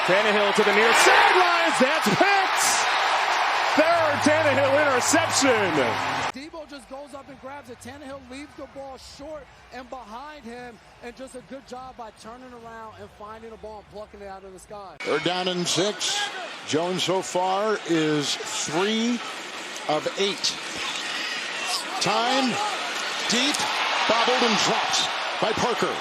Tannehill to the near sidelines. That's picked. Third Tannehill interception. Adebo just goes up and grabs it. Tannehill leaves the ball short and behind him, and just a good job by turning around and finding the ball and plucking it out of the sky. They're down in 6. Jones so far is 3 of 8. Time, deep, bobbled and dropped by Parker.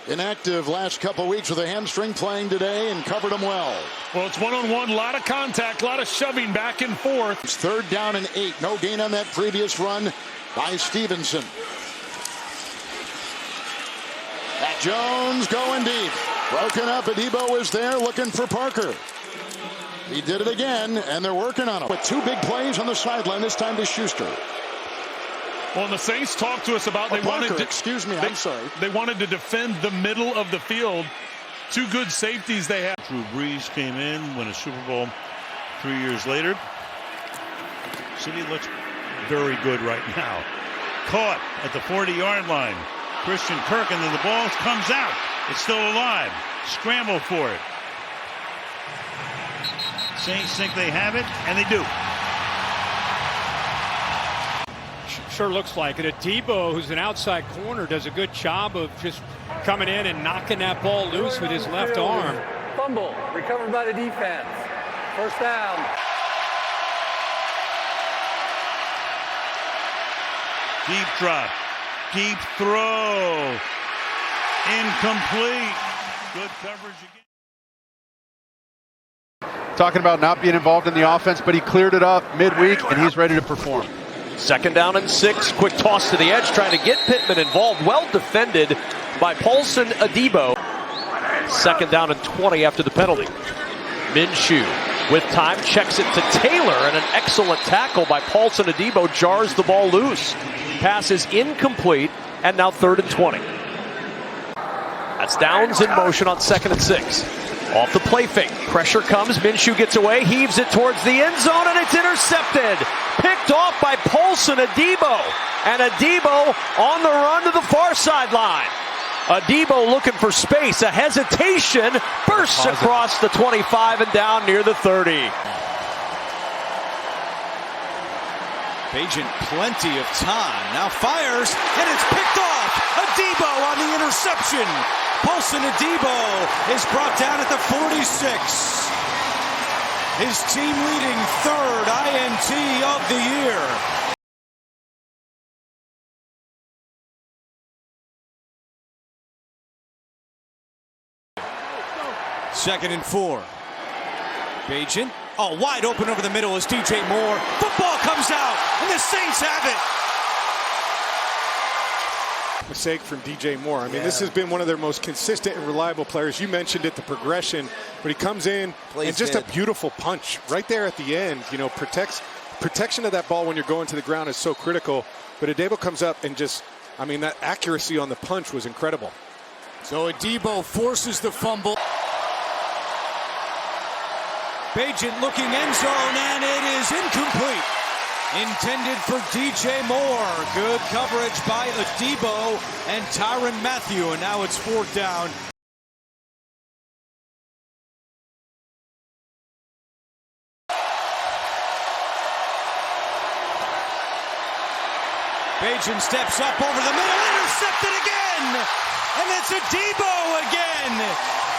Inactive last couple weeks with a hamstring, playing today and covered him well. Well, it's one-on-one, a lot of contact, a lot of shoving back and forth. It's 3rd down and 8. No gain on that previous run by Stevenson. Jones going deep. Broken up. Adebo is there looking for Parker. He did it again, and they're working on him. With 2 big plays on the sideline, this time to Schuster. Well, the Saints talked to us about I'm sorry. They wanted to defend the middle of the field. 2 good safeties they had. Drew Brees came in, won a Super Bowl 3 years later. City looks very good right now. Caught at the 40-yard line. Christian Kirk, and then the ball comes out. It's still alive. Scramble for it. Saints think they have it, and they do. Sure looks like it. Adebo, who's an outside corner, does a good job of just coming in and knocking that ball loose with his left arm. Fumble, recovered by the defense. First down. Deep drop. Deep throw. Incomplete. Good coverage again. Talking about not being involved in the offense, but he cleared it up midweek, and he's ready to perform. 2nd down and 6. Quick toss to the edge, trying to get Pittman involved. Well defended by Paulson Adebo. 2nd down and 20 after the penalty. Minshew with time checks it to Taylor, and an excellent tackle by Paulson Adebo jars the ball loose. Pass is incomplete, and now 3rd and 20. That's Downs in motion on 2nd and 6. Off the play fake. Pressure comes. Minshew gets away, heaves it towards the end zone, and it's intercepted. Picked off by Paulson Adebo. And Adebo on the run to the far sideline. Adebo looking for space. A hesitation. Bursts across the 25 and down near the 30. Bagent, plenty of time. Now fires, and it's picked off. Adebo on the interception. Paulson Adebo is brought down at the 46. His team leading 3rd INT of the year. Second and 4. Bagent. Oh, wide open over the middle is DJ Moore. Football comes out, and the Saints have it. Mistake from DJ Moore. I mean, this has been one of their most consistent and reliable players. You mentioned it, the progression, but he comes in and just a beautiful punch right there at the end. You know, protection of that ball when you're going to the ground is so critical. But Adebo comes up and just, I mean, that accuracy on the punch was incredible. So Adebo forces the fumble. Bagent looking end zone, and it is incomplete. Intended for DJ Moore. Good coverage by Adebo and Tyrann Mathieu, and now it's 4th down. Bagent steps up over the middle, intercepted again, and it's Adebo again.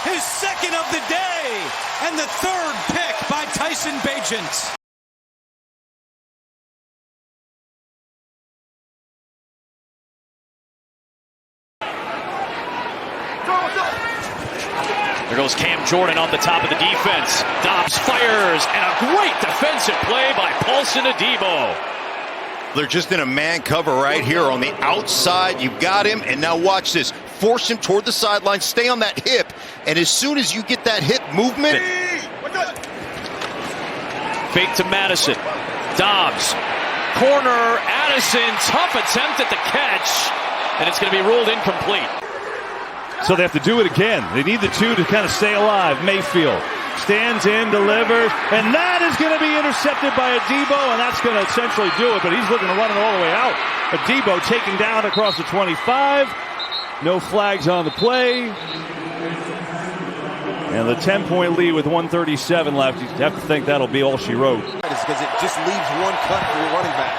His 2nd of the day, and the 3rd pick by Tyson Bagent. There goes Cam Jordan on the top of the defense. Dobbs fires, and a great defensive play by Paulson Adebo. They're just in a man cover right here on the outside. You've got him, and now watch this. Force him toward the sideline, stay on that hip, and as soon as you get that hip movement. Fake to Madison. Dobbs. Corner, Addison, tough attempt at the catch, and it's going to be ruled incomplete. So they have to do it again. They need the 2 to kind of stay alive. Mayfield stands in, delivers, and that is going to be intercepted by Adebo, and that's going to essentially do it, but he's looking to run it all the way out. Adebo taking down across the 25. No flags on the play. And the 10-point lead with 1:37 left. You have to think that'll be all she wrote. It's because it just leaves one cut for your running back.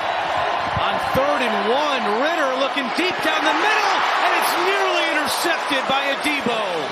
On 3rd and 1, Ritter looking deep down the middle, and it's nearly intercepted by Adebo.